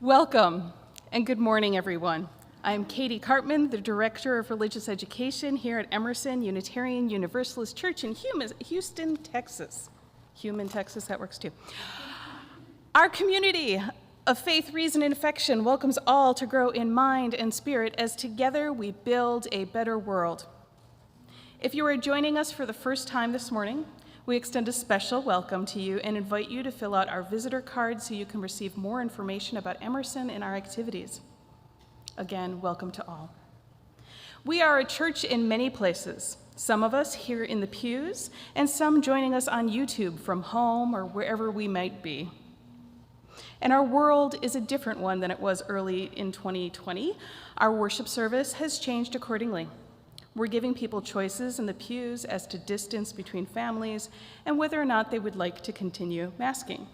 Welcome, and good morning, everyone. I'm Katie Cartman, the Director of Religious Education here at Emerson Unitarian Universalist Church in Houston, Texas. Human, Texas, that works too. Our community of faith, reason, and affection welcomes all to grow in mind and spirit as together we build a better world. If you are joining us for the first time this morning, we extend a special welcome to you and invite you to fill out our visitor card so you can receive more information about Emerson and our activities. Again, welcome to all. We are a church in many places, some of us here in the pews, and some joining us on YouTube from home or wherever we might be. And our world is a different one than it was early in 2020. Our worship service has changed accordingly. We're giving people choices in the pews as to distance between families and whether or not they would like to continue masking.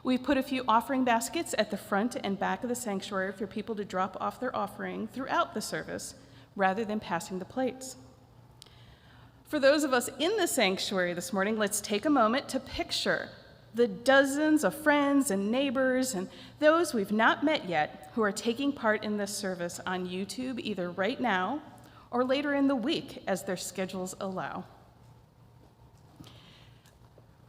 We've put a few offering baskets at the front and back of the sanctuary for people to drop off their offering throughout the service rather than passing the plates. For those of us in the sanctuary this morning, let's take a moment to picture the dozens of friends and neighbors and those we've not met yet who are taking part in this service on YouTube either right now or later in the week as their schedules allow.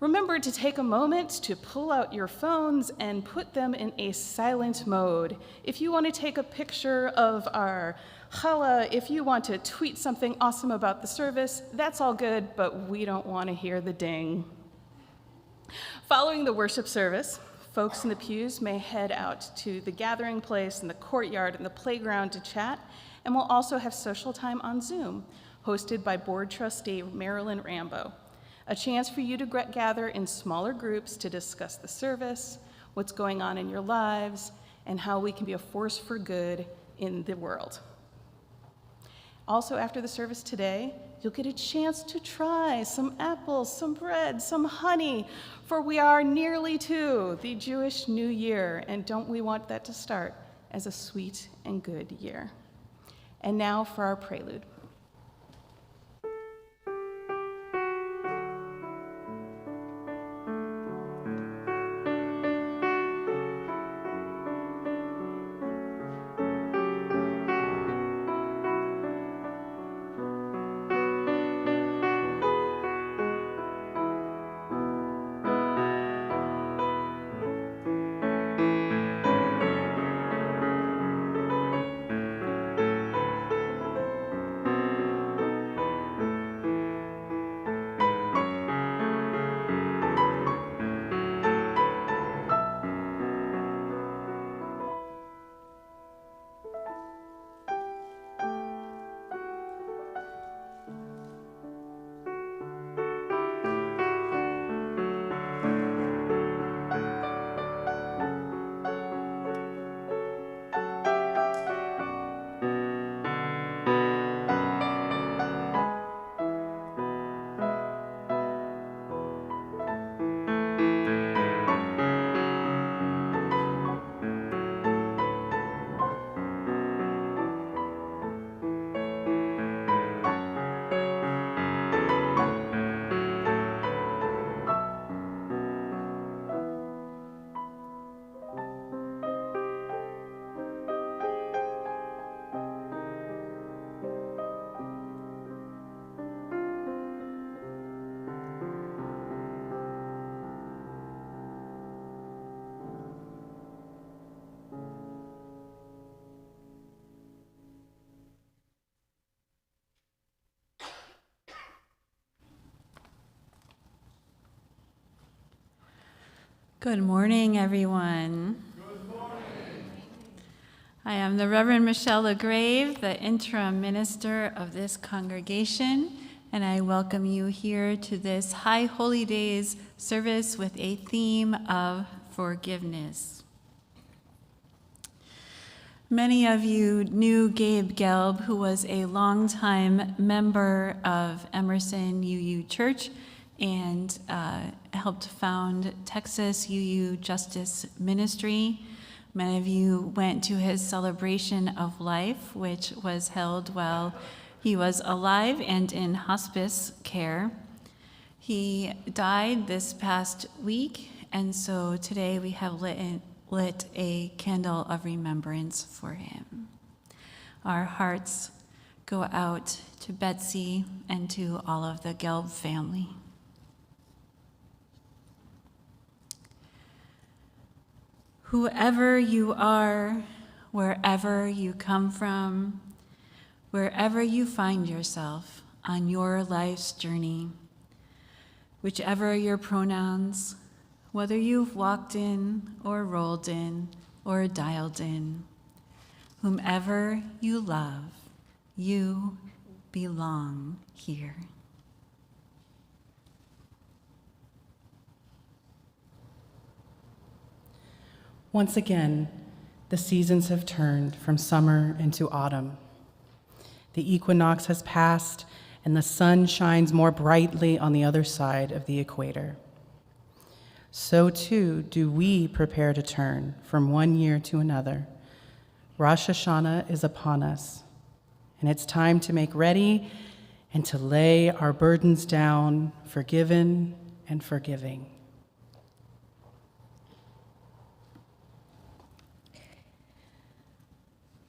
Remember to take a moment to pull out your phones and put them in a silent mode. If you want to take a picture of our challah, if you want to tweet something awesome about the service, that's all good, but we don't want to hear the ding. Following the worship service, folks in the pews may head out to the gathering place and the courtyard and the playground to chat, and we'll also have social time on Zoom, hosted by board trustee Marilyn Rambo. A chance for you to gather in smaller groups to discuss the service, what's going on in your lives, and how we can be a force for good in the world. Also, after the service today, you'll get a chance to try some apples, some bread, some honey, for we are nearly to the Jewish New Year, and don't we want that to start as a sweet and good year? And now for our prelude. Good morning, everyone. Good morning. I am the Reverend Michelle LaGrave, the interim minister of this congregation, and I welcome you here to this High Holy Days service with a theme of forgiveness. Many of you knew Gabe Gelb, who was a longtime member of Emerson UU Church and helped found Texas UU Justice Ministry. Many of you went to his celebration of life, which was held while he was alive and in hospice care. He died this past week, and so today we have lit lit a candle of remembrance for him. Our hearts go out to Betsy and to all of the Gelb family. Whoever you are, wherever you come from, wherever you find yourself on your life's journey, whichever your pronouns, whether you've walked in or rolled in or dialed in, whomever you love, you belong here. Once again, the seasons have turned from summer into autumn. The equinox has passed, and the sun shines more brightly on the other side of the equator. So too do we prepare to turn from one year to another. Rosh Hashanah is upon us, and it's time to make ready and to lay our burdens down, forgiven and forgiving.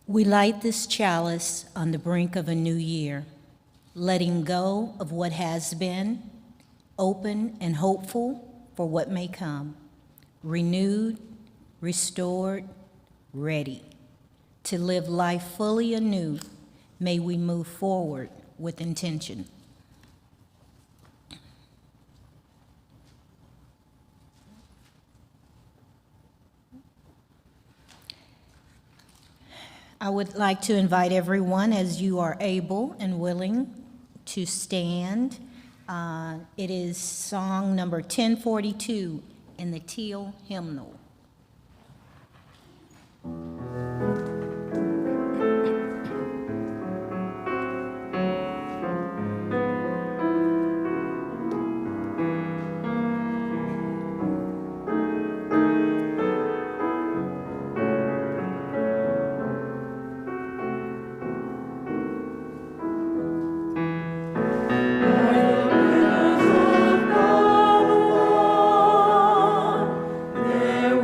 We light this chalice on the brink of a new year, letting go of what has been, open and hopeful for what may come, renewed, restored, ready. To live life fully anew, may we move forward with intention. I would like to invite everyone, as you are able and willing, to stand. It is song number 1042 in the Teal hymnal. There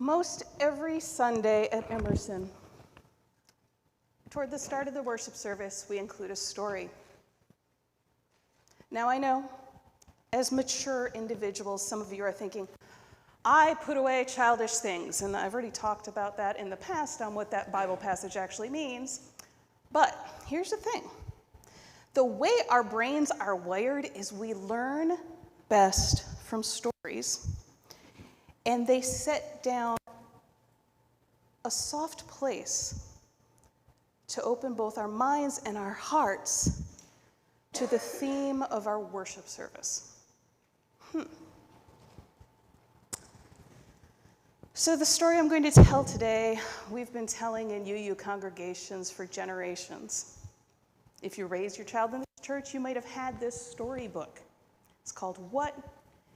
Most every Sunday at Emerson, toward the start of the worship service, we include a story. Now I know, as mature individuals, some of you are thinking, I put away childish things, and I've already talked about that in the past on what that Bible passage actually means. But here's the thing. The way our brains are wired is we learn best from stories, and they set down a soft place to open both our minds and our hearts to the theme of our worship service. So the story I'm going to tell today, we've been telling in UU congregations for generations. If you raised your child in this church, you might have had this storybook. It's called What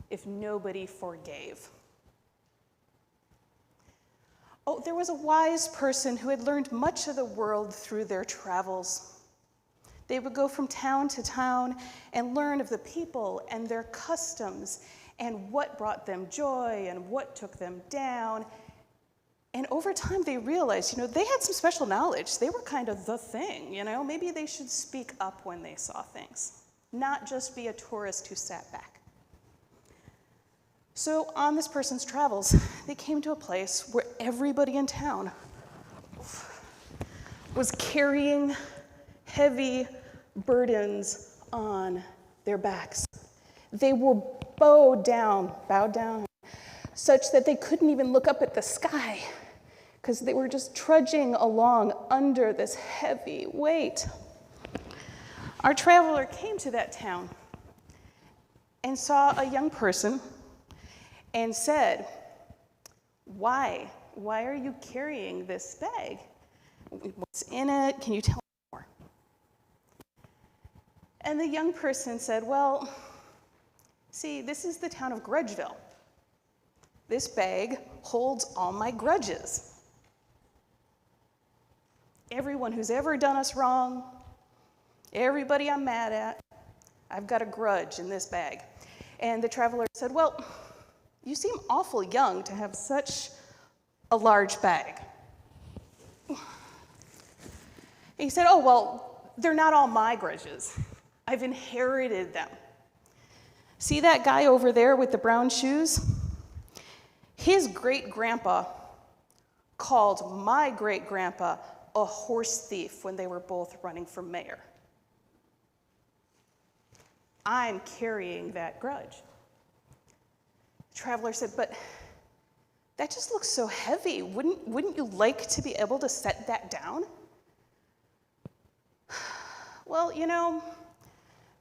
If Nobody Forgave? Oh, there was a wise person who had learned much of the world through their travels. They would go from town to town and learn of the people and their customs and what brought them joy and what took them down. And over time, they realized, they had some special knowledge. They were kind of the thing, Maybe they should speak up when they saw things, not just be a tourist who sat back. So on this person's travels, they came to a place where everybody in town was carrying heavy burdens on their backs. They were bowed down, such that they couldn't even look up at the sky because they were just trudging along under this heavy weight. Our traveler came to that town and saw a young person and said, Why are you carrying this bag? What's in it? Can you tell me more? And the young person said, well, see, this is the town of Grudgeville. This bag holds all my grudges. Everyone who's ever done us wrong, everybody I'm mad at, I've got a grudge in this bag. And the traveler said, well, you seem awful young to have such a large bag. He said, oh, well, they're not all my grudges. I've inherited them. See that guy over there with the brown shoes? His great-grandpa called my great-grandpa a horse thief when they were both running for mayor. I'm carrying that grudge. The traveler said, but that just looks so heavy. Wouldn't you like to be able to set that down? Well,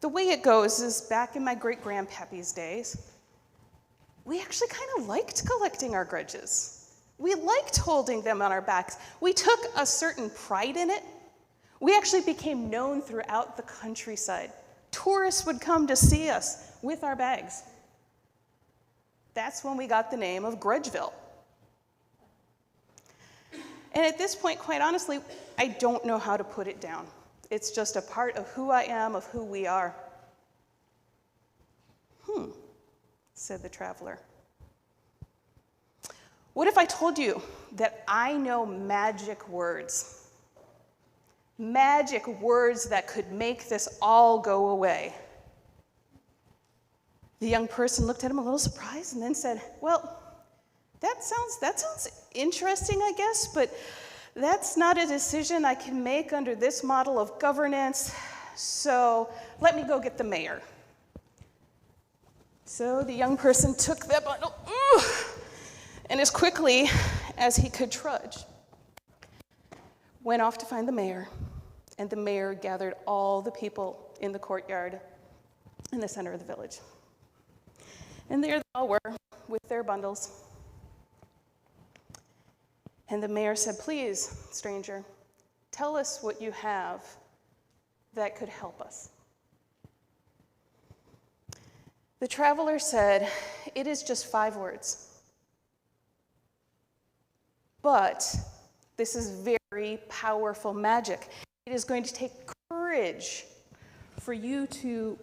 the way it goes is back in my great-grandpappy's days, we actually kind of liked collecting our grudges. We liked holding them on our backs. We took a certain pride in it. We actually became known throughout the countryside. Tourists would come to see us with our bags. That's when we got the name of Grudgeville. And at this point, quite honestly, I don't know how to put it down. It's just a part of who I am, of who we are. Said the traveler. What if I told you that I know magic words? Magic words that could make this all go away. The young person looked at him a little surprised and then said, well, that sounds interesting, I guess, but that's not a decision I can make under this model of governance, so let me go get the mayor. So the young person took that bundle, and as quickly as he could trudge, went off to find the mayor, and the mayor gathered all the people in the courtyard in the center of the village. And there they all were with their bundles. And the mayor said, please, stranger, tell us what you have that could help us. The traveler said, it is just 5 words. But this is very powerful magic. It is going to take courage for you to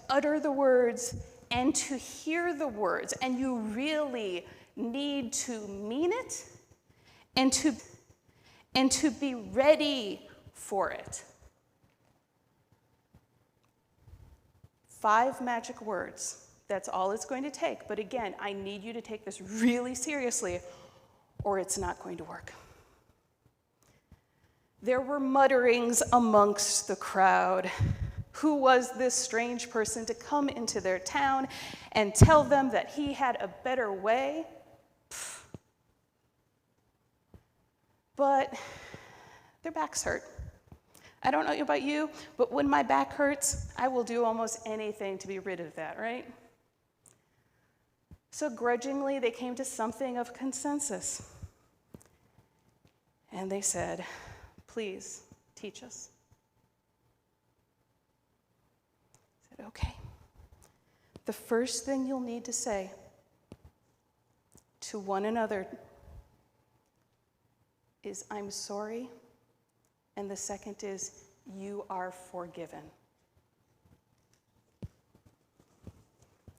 utter the words and to hear the words, and you really need to mean it and to be ready for it. 5 magic words. That's all it's going to take. But again, I need you to take this really seriously, or it's not going to work. There were mutterings amongst the crowd. Who was this strange person to come into their town and tell them that he had a better way? Pfft. But their backs hurt. I don't know about you, but when my back hurts, I will do almost anything to be rid of that, right? So grudgingly, they came to something of consensus. And they said, please teach us. I said, okay. The first thing you'll need to say to one another is, I'm sorry. And the second is, you are forgiven.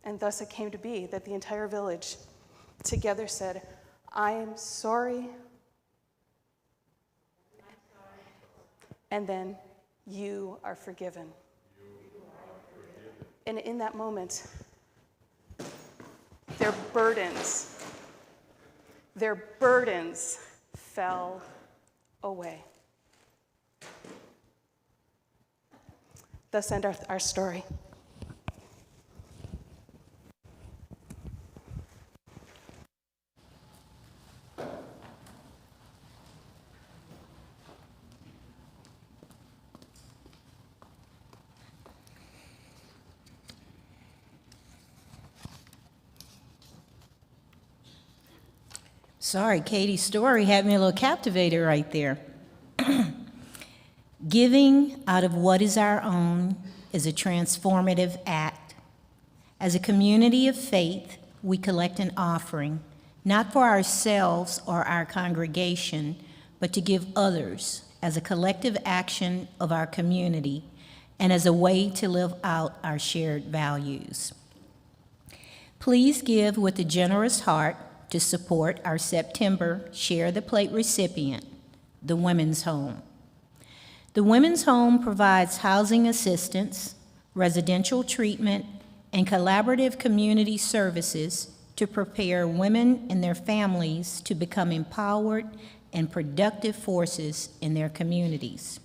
And thus it came to be that the entire village together said, I am sorry. And then, you are forgiven. And in that moment, their burdens fell away. Thus ends our story. Sorry, Katie's story had me a little captivated right there. Giving out of what is our own is a transformative act. As a community of faith, we collect an offering, not for ourselves or our congregation, but to give others as a collective action of our community and as a way to live out our shared values. Please give with a generous heart to support our September Share the Plate recipient, the Women's Home. The Women's Home provides housing assistance, residential treatment, and collaborative community services to prepare women and their families to become empowered and productive forces in their communities.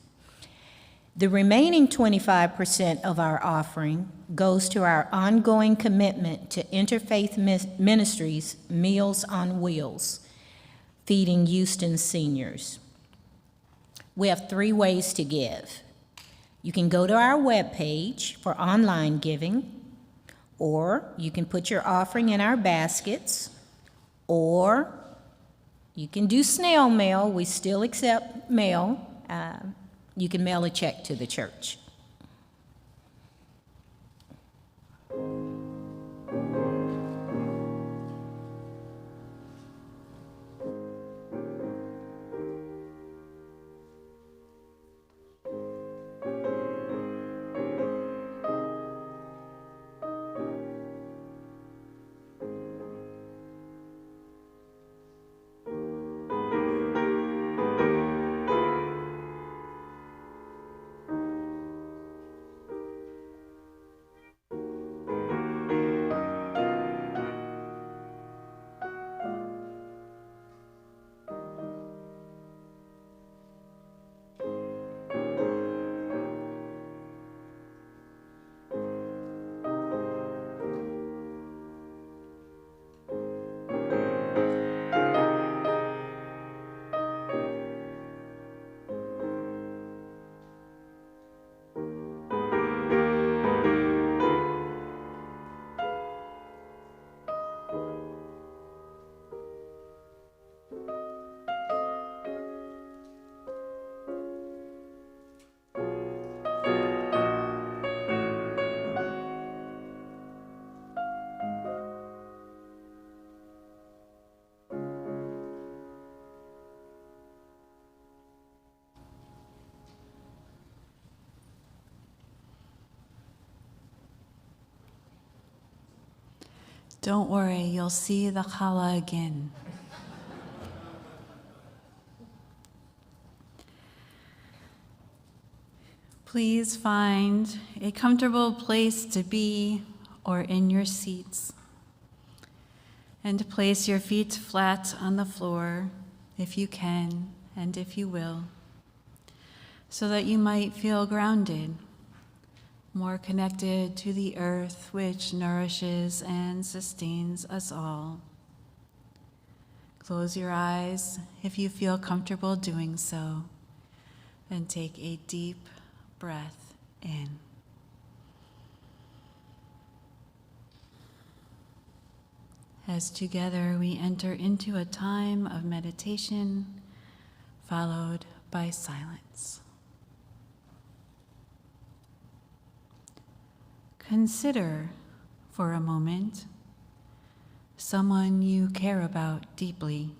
The remaining 25% of our offering goes to our ongoing commitment to Interfaith Ministries' Meals on Wheels, feeding Houston seniors. We have 3 ways to give. You can go to our webpage for online giving, or you can put your offering in our baskets, or you can do snail mail. We still accept mail. You can mail a check to the church. Don't worry, you'll see the challah again. Please find a comfortable place to be or in your seats, and place your feet flat on the floor if you can and if you will, so that you might feel grounded, more connected to the earth which nourishes and sustains us all. Close your eyes if you feel comfortable doing so, and take a deep breath in. As together we enter into a time of meditation, followed by silence. Consider for a moment someone you care about deeply,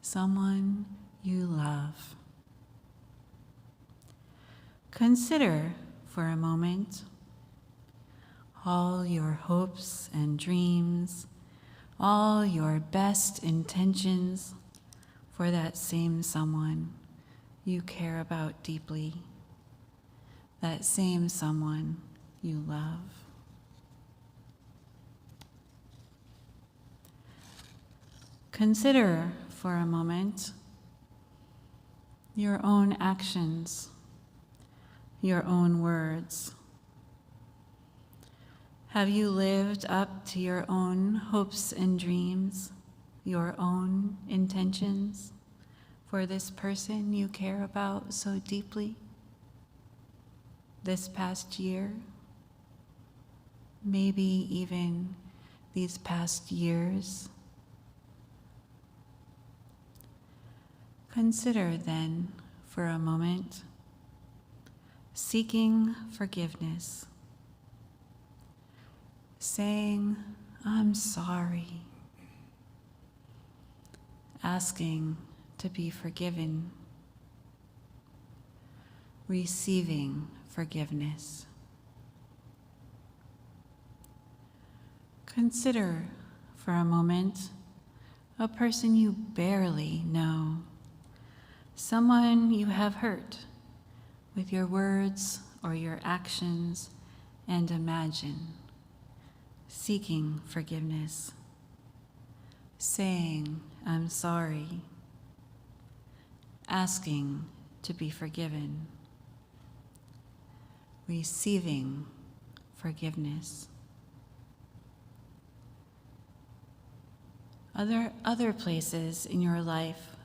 someone you love. Consider for a moment all your hopes and dreams, all your best intentions for that same someone you care about deeply, that same someone you love. Consider for a moment your own actions, your own words. Have you lived up to your own hopes and dreams, your own intentions for this person you care about so deeply this past year? Maybe even these past years? Consider then for a moment seeking forgiveness, saying, "I'm sorry," asking to be forgiven, receiving forgiveness. Consider for a moment a person you barely know, someone you have hurt with your words or your actions, and imagine seeking forgiveness, saying, "I'm sorry," asking to be forgiven, receiving forgiveness. Are there other places in your life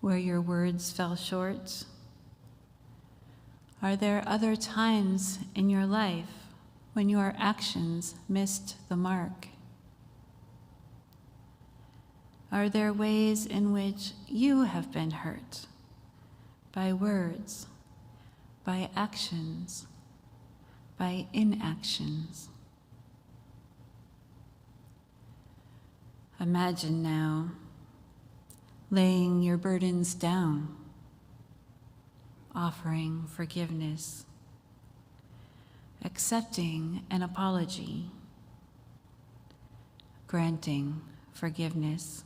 where your words fell short? Are there other times in your life when your actions missed the mark? Are there ways in which you have been hurt by words, by actions, by inactions? Imagine now laying your burdens down, offering forgiveness, accepting an apology, granting forgiveness.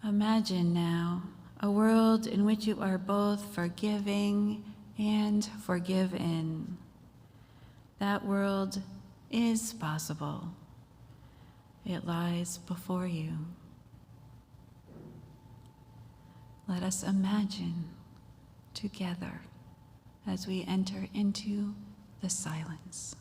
Imagine now a world in which you are both forgiving and forgiven. That world is possible. It lies before you. Let us imagine together as we enter into the silence.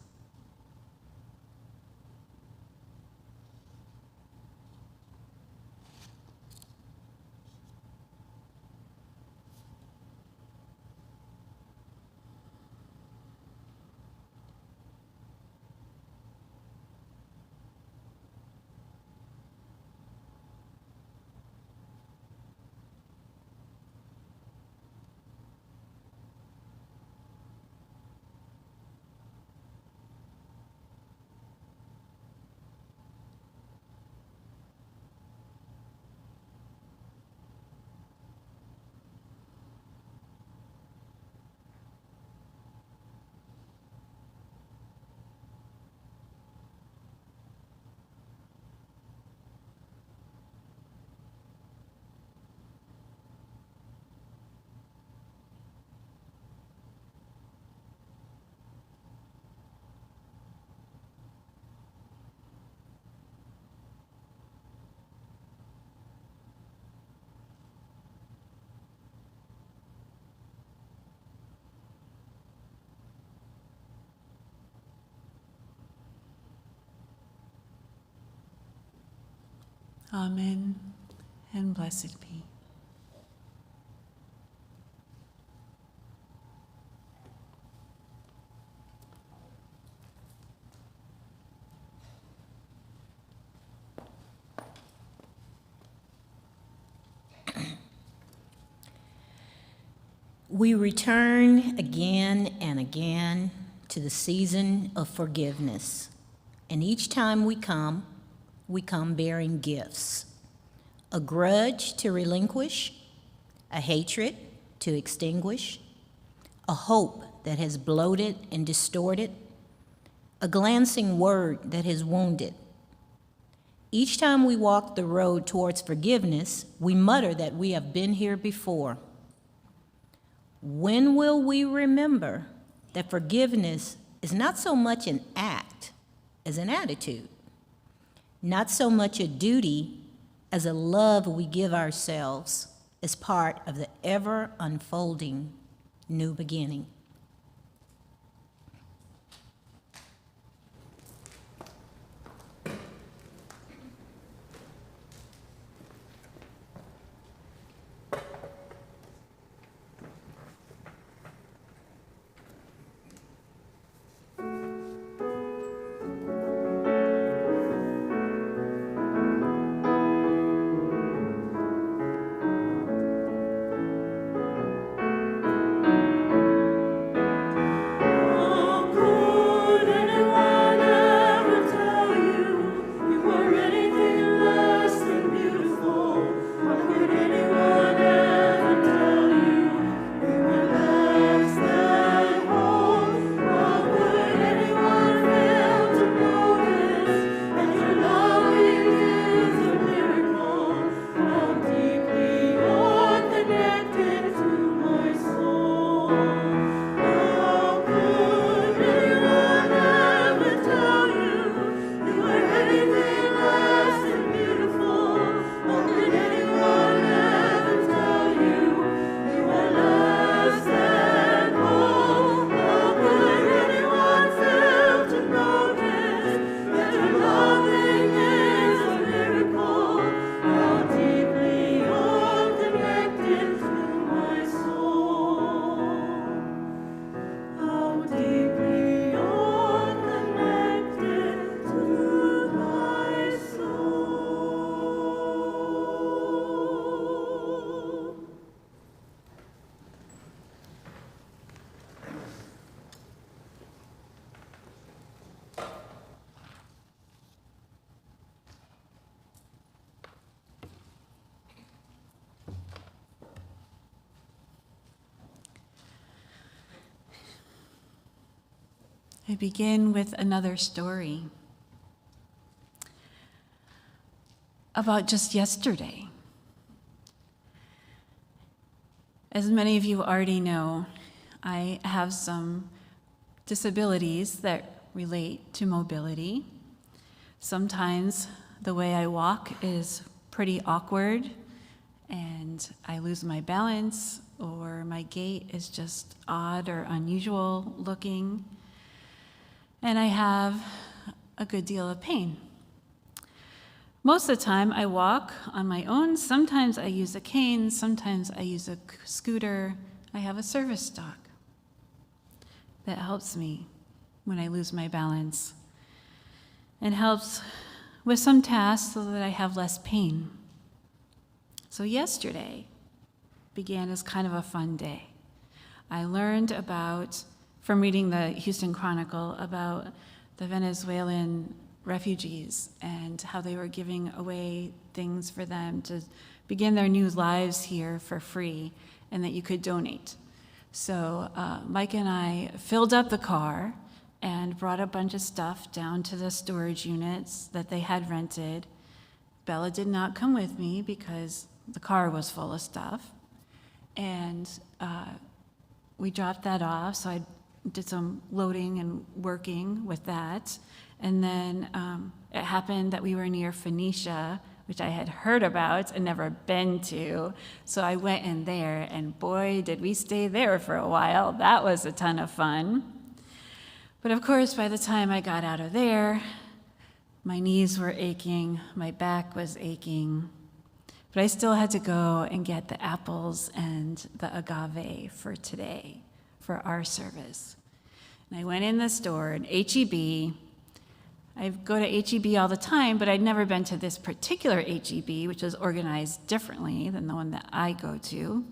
Amen, and blessed be. We return again and again to the season of forgiveness. And each time we come bearing gifts. A grudge to relinquish, a hatred to extinguish, a hope that has bloated and distorted, a glancing word that has wounded. Each time we walk the road towards forgiveness, we mutter that we have been here before. When will we remember that forgiveness is not so much an act as an attitude, not so much a duty as a love we give ourselves as part of the ever unfolding new beginning? I begin with another story about just yesterday. As many of you already know, I have some disabilities that relate to mobility. Sometimes the way I walk is pretty awkward, and I lose my balance, or my gait is just odd or unusual looking, and I have a good deal of pain. Most of the time I walk on my own. Sometimes I use a cane, sometimes I use a scooter. I have a service dog that helps me when I lose my balance and helps with some tasks so that I have less pain. So yesterday began as kind of a fun day. I learned from reading the Houston Chronicle about the Venezuelan refugees and how they were giving away things for them to begin their new lives here for free, and that you could donate. So Mike and I filled up the car and brought a bunch of stuff down to the storage units that they had rented. Bella did not come with me because the car was full of stuff. And we dropped that off, so I did some loading and working with that. And then it happened that we were near Phoenicia, which I had heard about and never been to. So I went in there, and boy, did we stay there for a while. That was a ton of fun. But of course, by the time I got out of there, My knees were aching, my back was aching, but I still had to go and get the apples and the agave for today, for our service. And I went in the store, and H-E-B. I go to H-E-B all the time, but I'd never been to this particular H-E-B, which is organized differently than the one that I go to.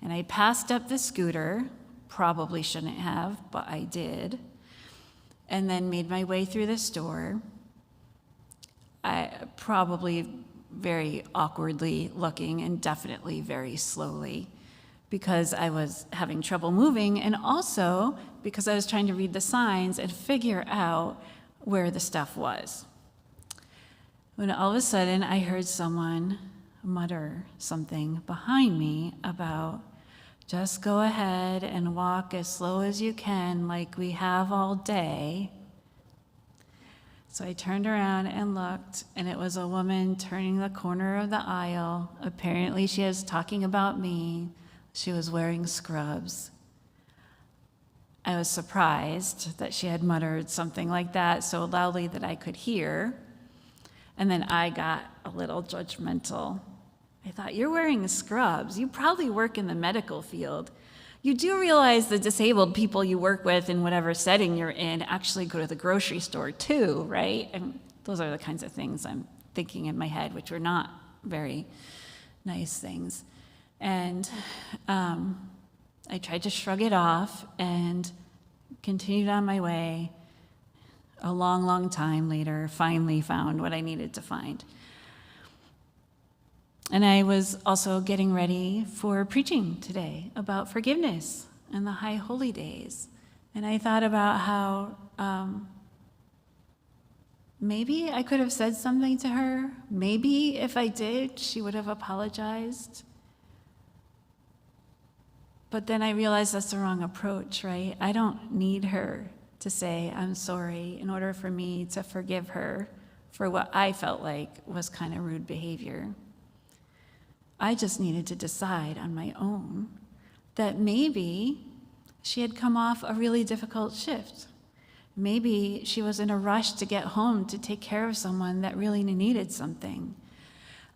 And I passed up the scooter, probably shouldn't have, but I did, and then made my way through the store. I probably very awkwardly looking and definitely very slowly because I was having trouble moving, and also because I was trying to read the signs and figure out where the stuff was. When all of a sudden I heard someone mutter something behind me about, just go ahead and walk as slow as you can, like we have all day. So I turned around and looked, and it was a woman turning the corner of the aisle. Apparently she was talking about me. She was wearing scrubs. I was surprised that she had muttered something like that so loudly that I could hear. And then I got a little judgmental. I thought, you're wearing scrubs. You probably work in the medical field. You do realize the disabled people you work with in whatever setting you're in actually go to the grocery store too, right? And those are the kinds of things I'm thinking in my head, which are not very nice things. And I tried to shrug it off and continued on my way. A long, long time later, finally found what I needed to find. And I was also getting ready for preaching today about forgiveness and the High Holy Days. And I thought about how maybe I could have said something to her. Maybe if I did, she would have apologized. But then I realized that's the wrong approach, right? I don't need her to say I'm sorry in order for me to forgive her for what I felt like was kind of rude behavior. I just needed to decide on my own that maybe she had come off a really difficult shift. Maybe she was in a rush to get home to take care of someone that really needed something.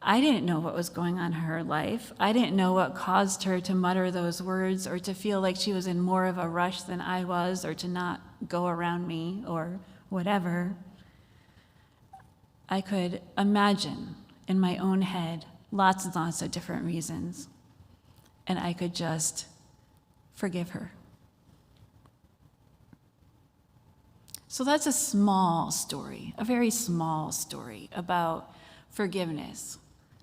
I didn't know what was going on in her life. I didn't know what caused her to mutter those words or to feel like she was in more of a rush than I was, or to not go around me or whatever. I could imagine in my own head lots and lots of different reasons, and I could just forgive her. So that's a small story, a very small story about forgiveness,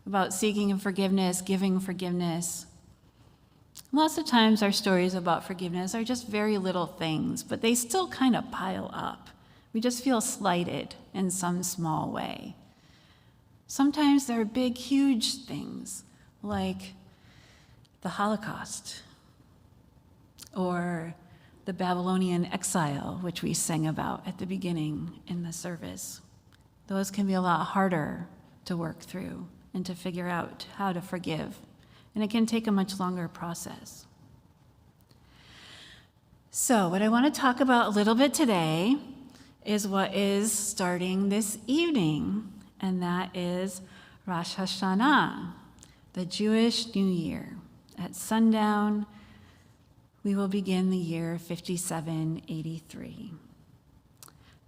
about seeking forgiveness, giving forgiveness. Lots of times our stories about forgiveness are just very little things, but they still kind of pile up. We just feel slighted in some small way. Sometimes there are big, huge things, like the Holocaust, or the Babylonian exile, which we sang about at the beginning in the service. Those can be a lot harder to work through and to figure out how to forgive, and it can take a much longer process. So what I want to talk about a little bit today is what is starting this evening, and that is Rosh Hashanah, the Jewish New Year. At sundown, we will begin the year 5783.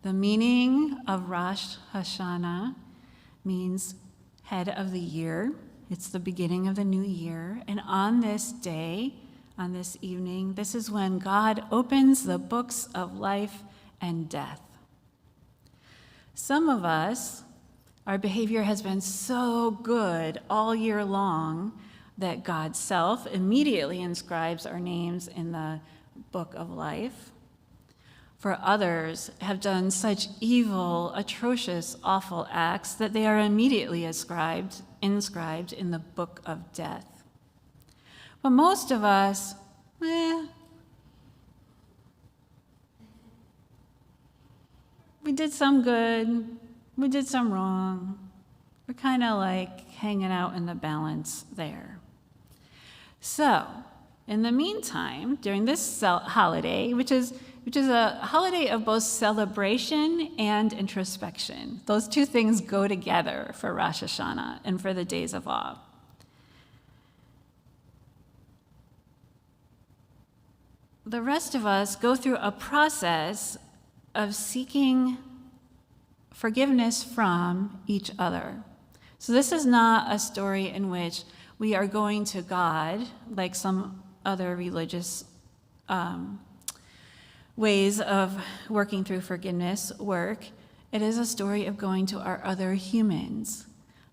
The meaning of Rosh Hashanah means head of the year. It's the beginning of the new year. And on this day, on this evening, this is when God opens the books of life and death. Some of us, our behavior has been so good all year long that God's self immediately inscribes our names in the book of life. For others have done such evil, atrocious, awful acts that they are immediately inscribed in the book of death. But most of us, we did some good, we did some wrong. We're kind of like hanging out in the balance there. So, in the meantime, during this holiday, which is which is a holiday of both celebration and introspection. Those two things go together for Rosh Hashanah and for the days of awe. The rest of us go through a process of seeking forgiveness from each other. So this is not a story in which we are going to God, like some other religious ways of working through forgiveness work. It is a story of going to our other humans.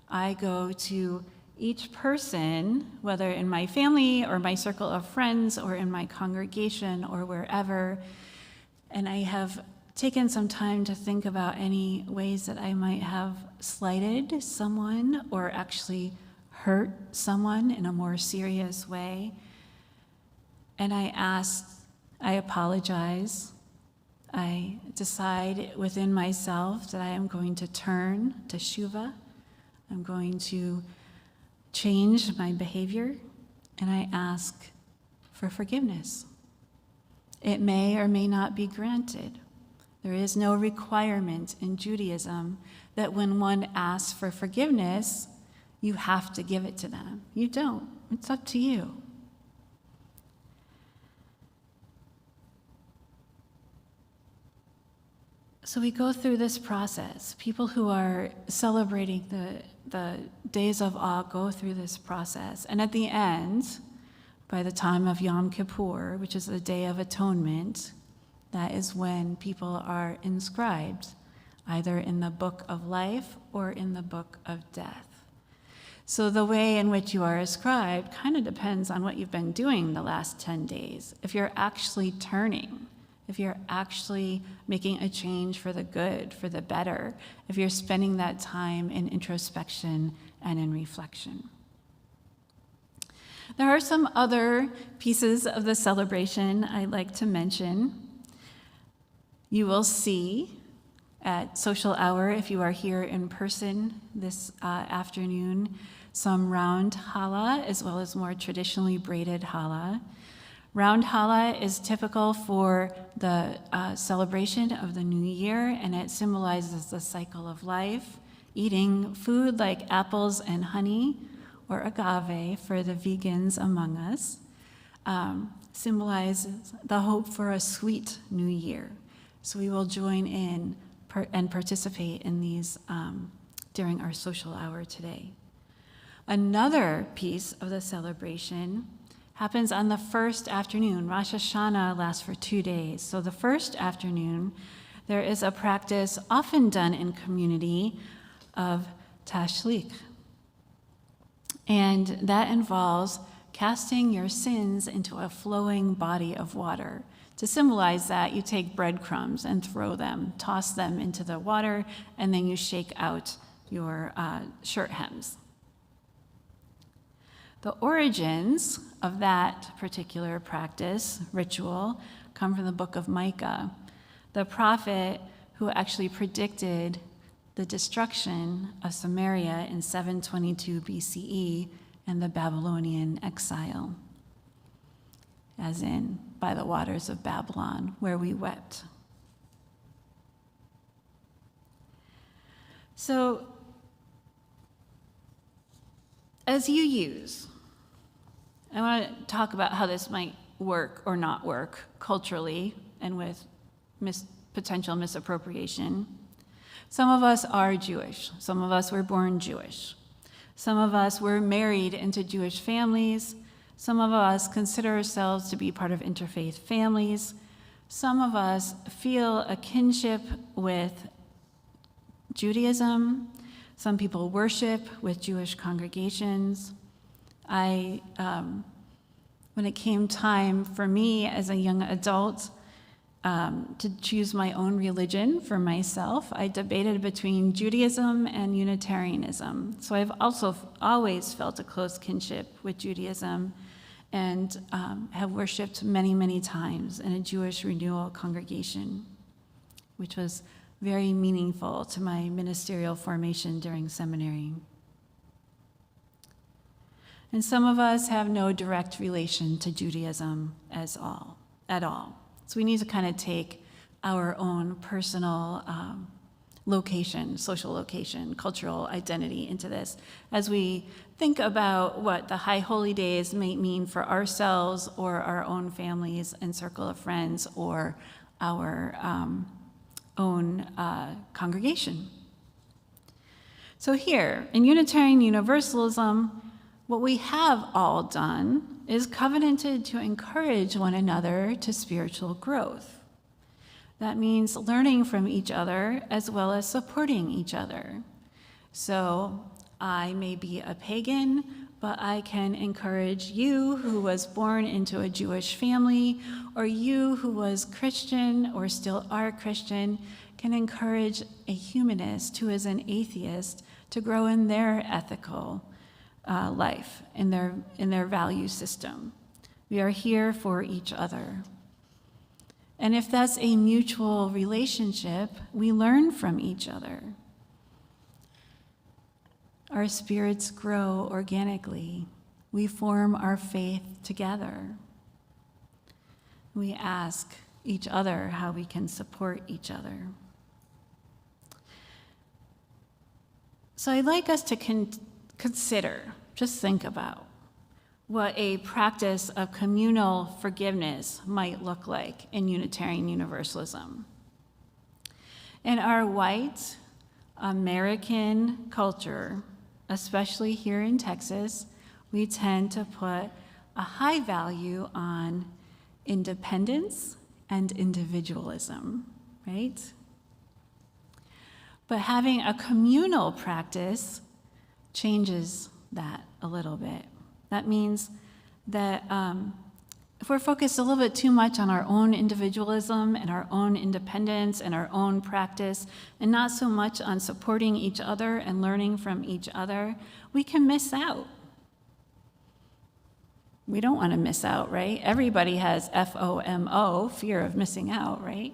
I go to each person, whether in my family or my circle of friends or in my congregation or wherever, and I have taken some time to think about any ways that I might have slighted someone or actually hurt someone in a more serious way. And I apologize. I decide within myself that I am going to turn to Shuvah. I'm going to change my behavior, and I ask for forgiveness. It may or may not be granted. There is no requirement in Judaism that when one asks for forgiveness, you have to give it to them. You don't. It's up to you. So we go through this process. People who are celebrating the days of awe go through this process. And at the end, by the time of Yom Kippur, which is the Day of Atonement, that is when people are inscribed, either in the book of life or in the book of death. So the way in which you are inscribed kind of depends on what you've been doing the last 10 days. If you're actually turning, if you're actually making a change for the good, for the better, if you're spending that time in introspection and in reflection. There are some other pieces of the celebration I'd like to mention. You will see at social hour, if you are here in person this afternoon, some round challah as well as more traditionally braided challah. Round challah is typical for the celebration of the new year, and it symbolizes the cycle of life, eating food like apples and honey, or agave for the vegans among us, symbolizes the hope for a sweet new year. So we will join in and participate in these during our social hour today. Another piece of the celebration happens on the first afternoon. Rosh Hashanah lasts for 2 days. So the first afternoon, there is a practice often done in community of tashlich. And that involves casting your sins into a flowing body of water. To symbolize that, you take breadcrumbs and throw them, toss them into the water, and then you shake out your shirt hems. The origins of that particular practice, ritual, come from the book of Micah, the prophet who actually predicted the destruction of Samaria in 722 BCE and the Babylonian exile, as in by the waters of Babylon, where we wept. So, as you use, I want to talk about how this might work or not work culturally and with potential misappropriation. Some of us are Jewish. Some of us were born Jewish. Some of us were married into Jewish families. Some of us consider ourselves to be part of interfaith families. Some of us feel a kinship with Judaism. Some people worship with Jewish congregations. When it came time for me as a young adult to choose my own religion for myself, I debated between Judaism and Unitarianism. So I've also always felt a close kinship with Judaism and have worshiped many, many times in a Jewish renewal congregation, which was very meaningful to my ministerial formation during seminary. And some of us have no direct relation to Judaism at all. So we need to kind of take our own personal location, social location, cultural identity into this as we think about what the high holy days may mean for ourselves or our own families and circle of friends or our own congregation. So here, in Unitarian Universalism, what we have all done is covenanted to encourage one another to spiritual growth. That means learning from each other as well as supporting each other. So I may be a pagan, but I can encourage you who was born into a Jewish family, or you who was Christian or still are Christian, can encourage a humanist who is an atheist to grow in their ethical life, in their value system. We are here for each other. And if that's a mutual relationship, we learn from each other. Our spirits grow organically. We form our faith together. We ask each other how we can support each other. So I'd like us to consider, just think about, what a practice of communal forgiveness might look like in Unitarian Universalism. In our white American culture, especially here in Texas, we tend to put a high value on independence and individualism, right? But having a communal practice changes that a little bit. That means that if we're focused a little bit too much on our own individualism and our own independence and our own practice, and not so much on supporting each other and learning from each other, we can miss out. We don't want to miss out, right? Everybody has FOMO, fear of missing out, right?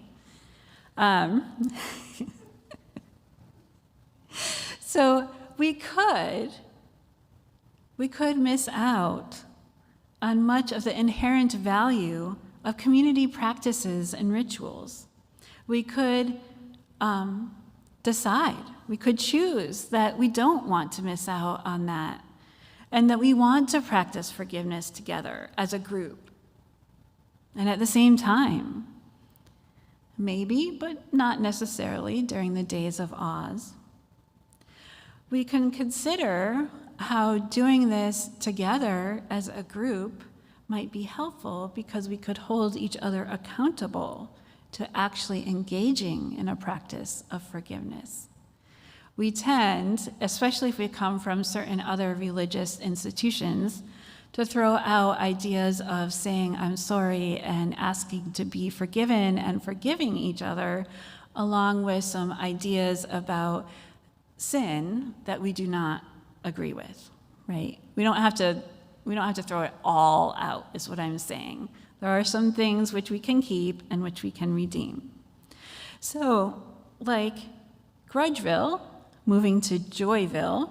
So we could miss out on much of the inherent value of community practices and rituals. We could decide, we could choose that we don't want to miss out on that, and that we want to practice forgiveness together as a group. And at the same time, maybe, but not necessarily during the days of Oz, we can consider how doing this together as a group might be helpful because we could hold each other accountable to actually engaging in a practice of forgiveness. We tend, especially if we come from certain other religious institutions, to throw out ideas of saying I'm sorry and asking to be forgiven and forgiving each other, along with some ideas about sin that we do not agree with, right? We don't have to throw it all out, is what I'm saying. There are some things which we can keep and which we can redeem. So, like Grudgeville, moving to Joyville,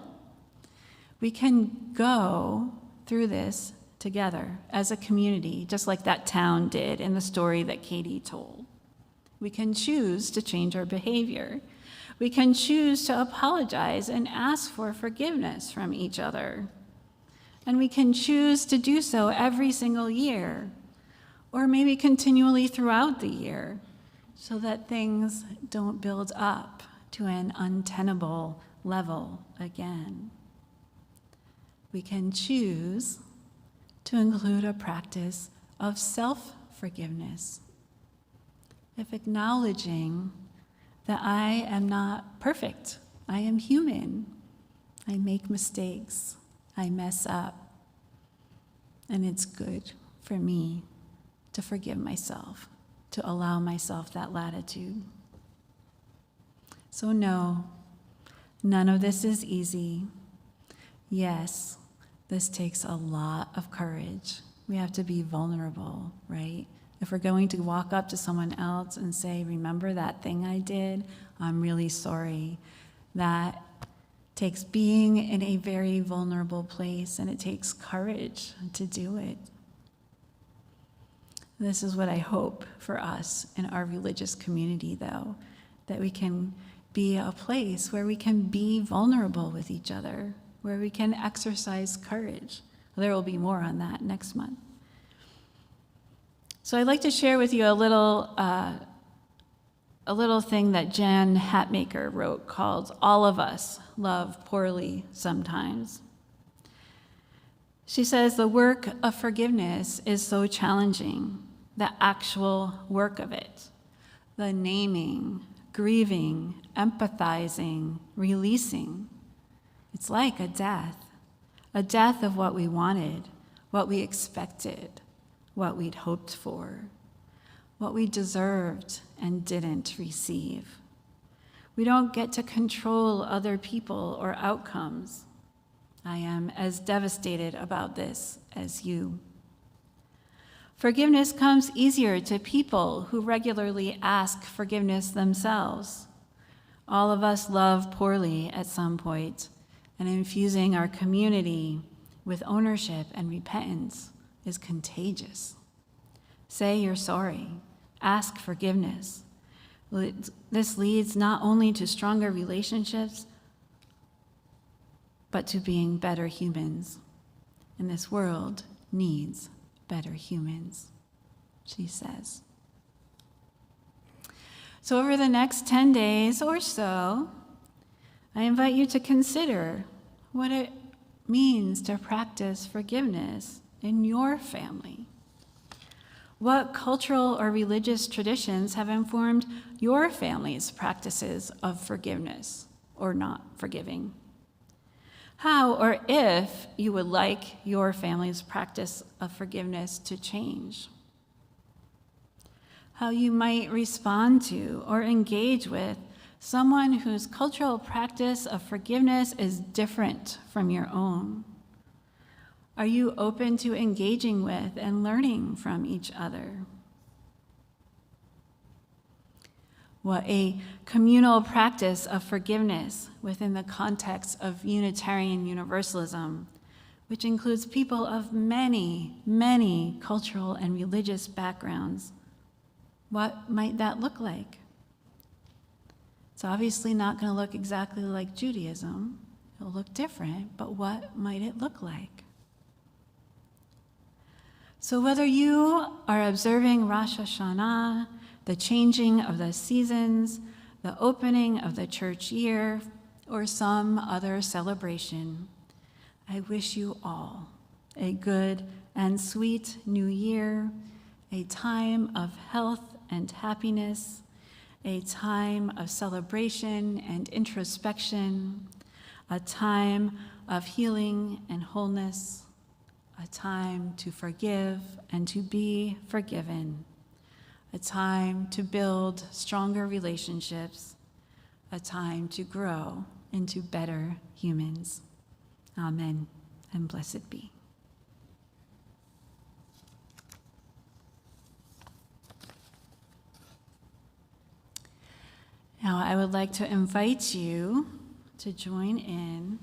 we can go through this together as a community, just like that town did in the story that Katie told. We can choose to change our behavior. We can choose to apologize and ask for forgiveness from each other. And we can choose to do so every single year, or maybe continually throughout the year, so that things don't build up to an untenable level again. We can choose to include a practice of self-forgiveness, of acknowledging that I am not perfect. I am human. I make mistakes. I mess up. And it's good for me to forgive myself, to allow myself that latitude. So no, none of this is easy. Yes, this takes a lot of courage. We have to be vulnerable, right? If we're going to walk up to someone else and say, remember that thing I did? I'm really sorry. That takes being in a very vulnerable place, and it takes courage to do it. This is what I hope for us in our religious community, though, that we can be a place where we can be vulnerable with each other, where we can exercise courage. There will be more on that next month. So I'd like to share with you a little thing that Jan Hatmaker wrote called "All of Us Love Poorly Sometimes." She says, the work of forgiveness is so challenging, the actual work of it, the naming, grieving, empathizing, releasing. It's like a death of what we wanted, what we expected, what we'd hoped for, what we deserved and didn't receive. We don't get to control other people or outcomes. I am as devastated about this as you. Forgiveness comes easier to people who regularly ask forgiveness themselves. All of us love poorly at some point, and infusing our community with ownership and repentance is contagious. Say you're sorry. Ask forgiveness. This leads not only to stronger relationships, but to being better humans. And this world needs better humans, she says. So over the next 10 days or so, I invite you to consider what it means to practice forgiveness in your family. What cultural or religious traditions have informed your family's practices of forgiveness or not forgiving? How or if you would like your family's practice of forgiveness to change? How you might respond to or engage with someone whose cultural practice of forgiveness is different from your own. Are you open to engaging with and learning from each other? What a communal practice of forgiveness within the context of Unitarian Universalism, which includes people of many, many cultural and religious backgrounds. What might that look like? It's obviously not going to look exactly like Judaism. It'll look different, but what might it look like? So whether you are observing Rosh Hashanah, the changing of the seasons, the opening of the church year, or some other celebration, I wish you all a good and sweet new year, a time of health and happiness, a time of celebration and introspection, a time of healing and wholeness, a time to forgive and to be forgiven, a time to build stronger relationships, a time to grow into better humans. Amen, and blessed be. Now, I would like to invite you to join in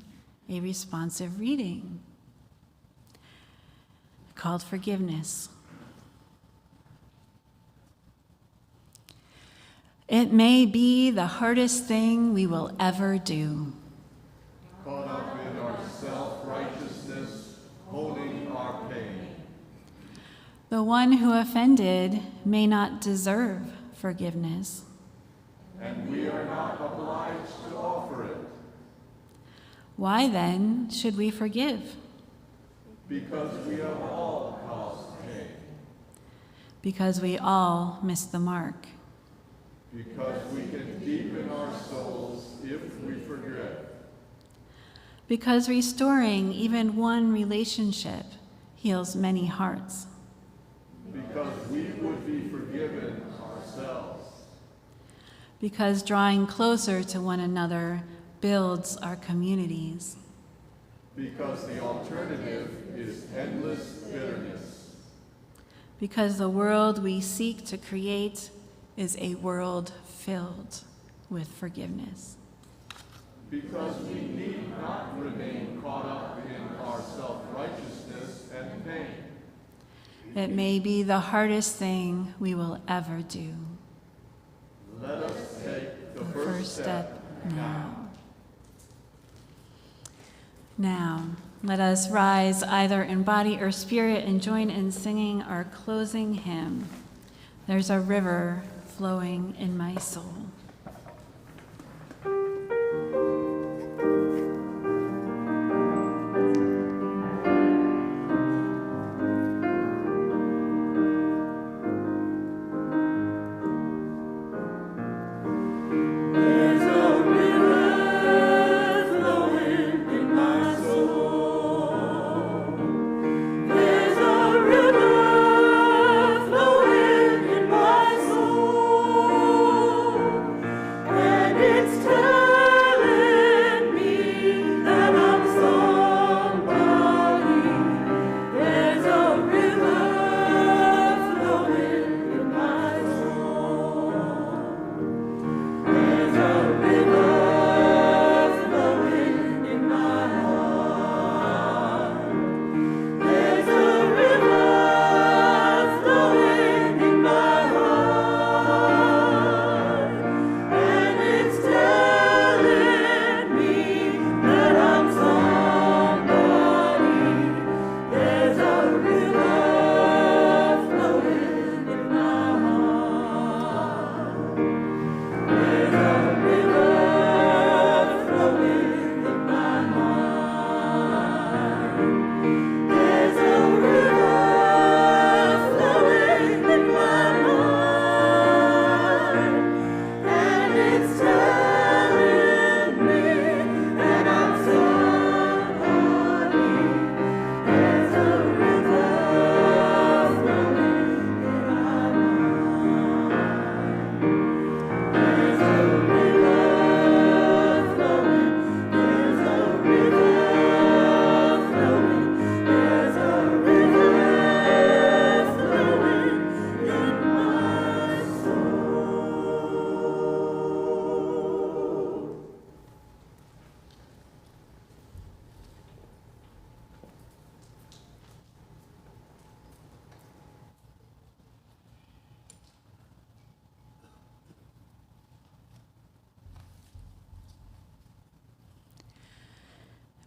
a responsive reading called Forgiveness. It may be the hardest thing we will ever do. Caught up in our self-righteousness, holding our pain. The one who offended may not deserve forgiveness. And we are not obliged to offer it. Why then should we forgive? Because we have all caused pain. Because we all miss the mark. Because we can deepen our souls if we forgive. Because restoring even one relationship heals many hearts. Because we would be forgiven ourselves. Because drawing closer to one another builds our communities. Because the alternative is endless bitterness. Because the world we seek to create is a world filled with forgiveness. Because we need not remain caught up in our self-righteousness and pain. It may be the hardest thing we will ever do. Let us take the First step now. Now, let us rise either in body or spirit and join in singing our closing hymn. There's a river flowing in my soul.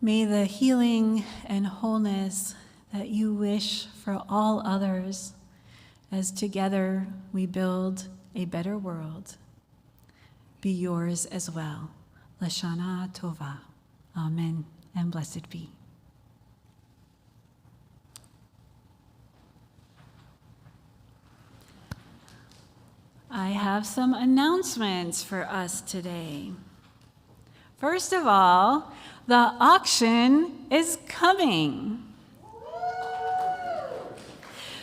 May the healing and wholeness that you wish for all others, as together we build a better world, be yours as well. Lashana Tova. Amen, and blessed be. I have some announcements for us today. First of all, the auction is coming.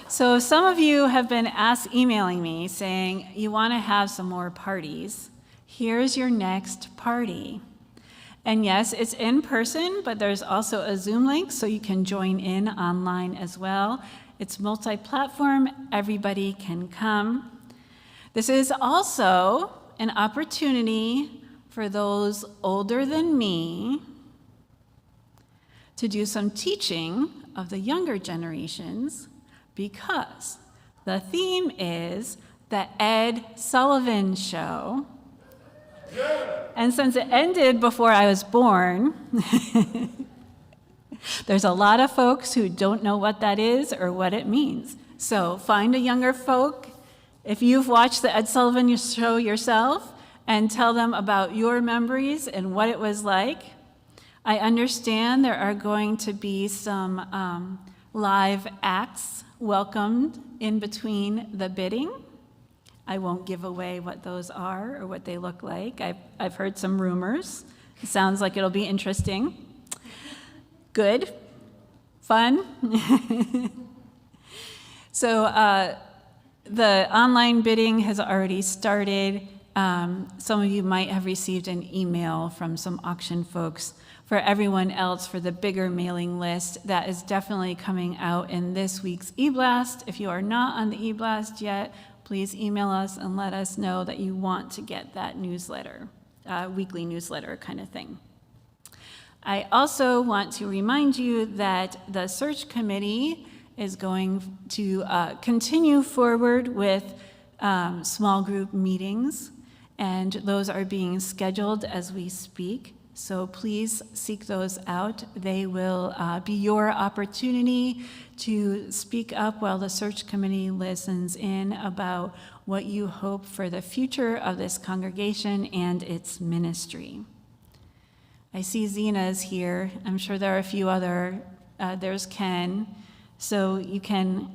So some of you have been emailing me saying you want to have some more parties. Here's your next party. And yes, it's in person, but there's also a Zoom link so you can join in online as well. It's multi-platform, everybody can come. This is also an opportunity for those older than me to do some teaching of the younger generations, because the theme is the Ed Sullivan Show. And since it ended before I was born, there's a lot of folks who don't know what that is or what it means. So find a younger folk, if you've watched the Ed Sullivan Show yourself, and tell them about your memories and what it was like. I understand there are going to be some live acts welcomed in between the bidding. I won't give away what those are or what they look like. I've heard some rumors. It sounds like it'll be interesting. Good. Fun. So the online bidding has already started. Some of you might have received an email from some auction folks. For everyone else, for the bigger mailing list, that is definitely coming out in this week's e-blast. If you are not on the e-blast yet, please email us and let us know that you want to get that newsletter, weekly newsletter kind of thing. I also want to remind you that the search committee is going to continue forward with small group meetings, and those are being scheduled as we speak. So please seek those out. They will be your opportunity to speak up while the search committee listens in about what you hope for the future of this congregation and its ministry. I see Zena's here. I'm sure there are a few other, there's Ken. So you can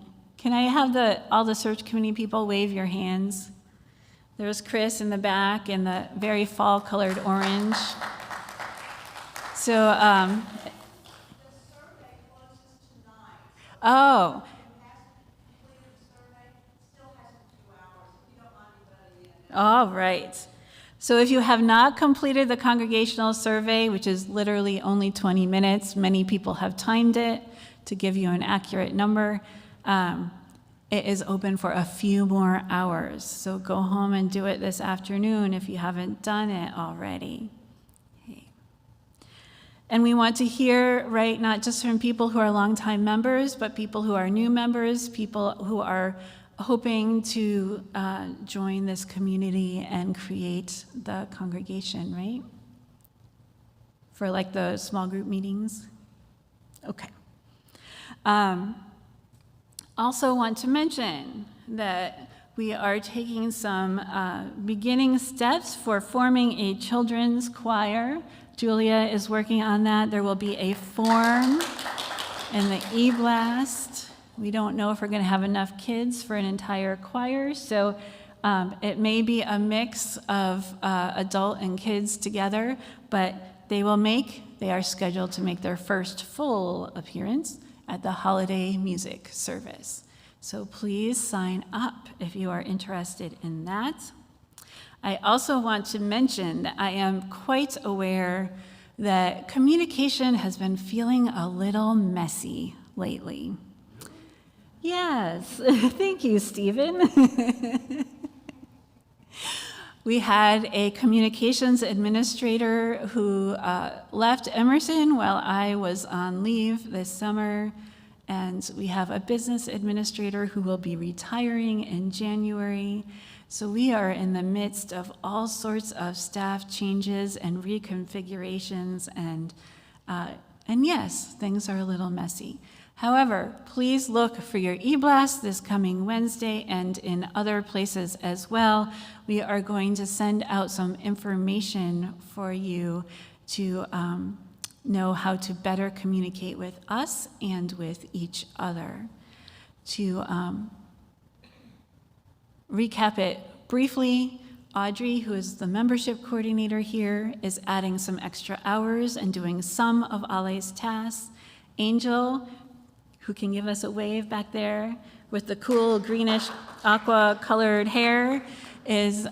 I have all the search committee people wave your hands? There's Chris in the back in the very fall colored orange. So, oh. All right. So if you have not completed the congregational survey, which is literally only 20 minutes, many people have timed it to give you an accurate number. It is open for a few more hours. So go home and do it this afternoon if you haven't done it already. And we want to hear, right, not just from people who are longtime members, but people who are new members, people who are hoping to join this community and create the congregation, right? For like the small group meetings? Okay. Also want to mention that we are taking some beginning steps for forming a children's choir. Julia is working on that. There will be a form in the e-blast. We don't know if we're going to have enough kids for an entire choir, so it may be a mix of adult and kids together, but they are scheduled to make their first full appearance at the holiday music service. So please sign up if you are interested in that. I also want to mention that I am quite aware that communication has been feeling a little messy lately. Yes, thank you, Stephen. We had a communications administrator who left Emerson while I was on leave this summer, and we have a business administrator who will be retiring in January. So we are in the midst of all sorts of staff changes and reconfigurations, and yes, things are a little messy. However, please look for your e-blast this coming Wednesday and in other places as well. We are going to send out some information for you to know how to better communicate with us and with each other. To recap it briefly, Audrey, who is the membership coordinator here, is adding some extra hours and doing some of Ale's tasks. Angel, who can give us a wave back there with the cool greenish aqua colored hair, is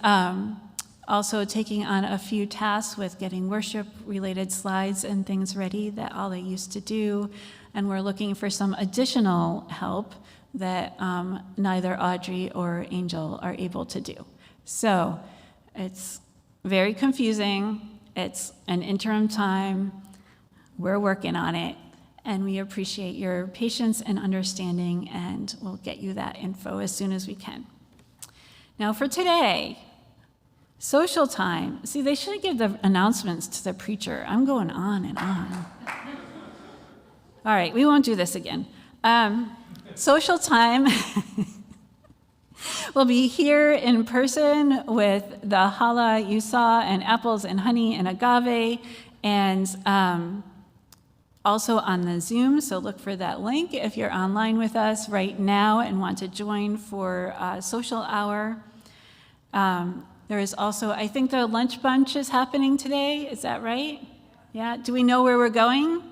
also taking on a few tasks with getting worship related slides and things ready that Ale used to do. And we're looking for some additional help that neither Audrey or Angel are able to do. So it's very confusing. It's an interim time. We're working on it. And we appreciate your patience and understanding, and we'll get you that info as soon as we can. Now for today, social time. See, they should give the announcements to the preacher. I'm going on and on. All right, we won't do this again. Social time will be here in person with the challah you saw, and apples and honey and agave, and also on the Zoom, so look for that link if you're online with us right now and want to join for social hour. There is also, I think the lunch bunch is happening today, is that right? Yeah, do we know where we're going?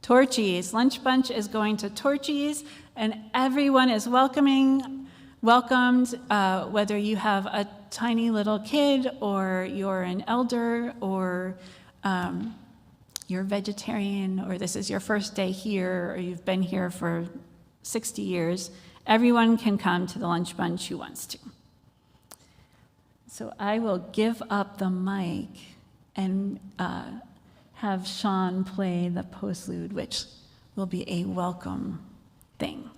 Torchies. Lunch bunch is going to Torchies, and everyone is welcomed, whether you have a tiny little kid or you're an elder or you're vegetarian, or this is your first day here, or you've been here for 60 years, everyone can come to the lunch bunch who wants to. So I will give up the mic and have Sean play the postlude, which will be a welcome thing.